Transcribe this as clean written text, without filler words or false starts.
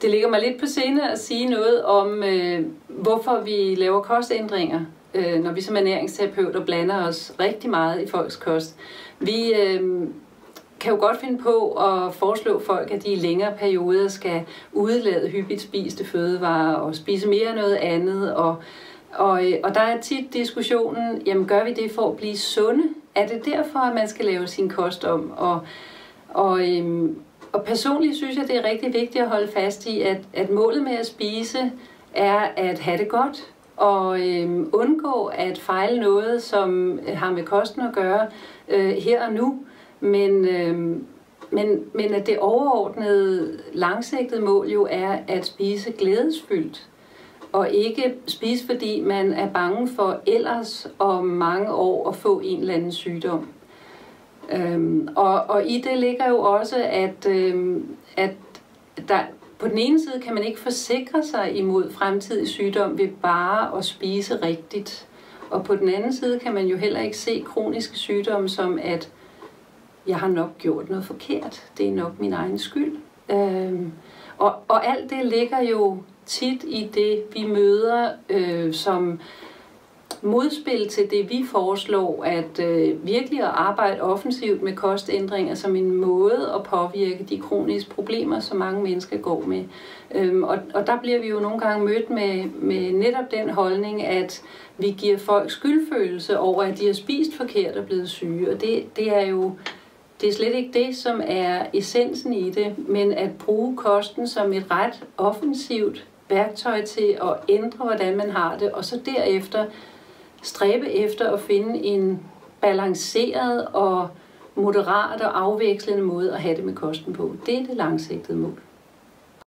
Det ligger mig lidt på sinde at sige noget om, hvorfor vi laver kostændringer, når vi som ernæringsterapeuter blander os rigtig meget i folks kost. Vi kan jo godt finde på at foreslå folk, at de i længere perioder skal udelade hyppigt spiste fødevarer og spise mere af noget andet. Og der er tit diskussionen, jamen gør vi det for at blive sunde? Er det derfor, at man skal lave sin kost om? Og personligt synes jeg, det er rigtig vigtigt at holde fast i, at målet med at spise er at have det godt og undgå at fejle noget, som har med kosten at gøre her og nu. Men at det overordnede langsigtede mål jo er at spise glædesfyldt. Og ikke spise, fordi man er bange for ellers om mange år at få en eller anden sygdom. Og i det ligger jo også, at der, på den ene side kan man ikke forsikre sig imod fremtidig sygdom ved bare at spise rigtigt. Og på den anden side kan man jo heller ikke se kroniske sygdomme som, at jeg har nok gjort noget forkert. Det er nok min egen skyld. Og alt det ligger jo tit i det, vi møder som modspil til det, vi foreslår, at virkelig at arbejde offensivt med kostændringer som en måde at påvirke de kroniske problemer, som mange mennesker går med. Og der bliver vi jo nogle gange mødt med netop den holdning, at vi giver folk skyldfølelse over, at de har spist forkert og blevet syge. Og det er slet ikke det, som er essensen i det, men at bruge kosten som et ret offensivt værktøj til at ændre, hvordan man har det, og så derefter stræbe efter at finde en balanceret og moderat og afvekslende måde at have det med kosten på. Det er det langsigtede mål.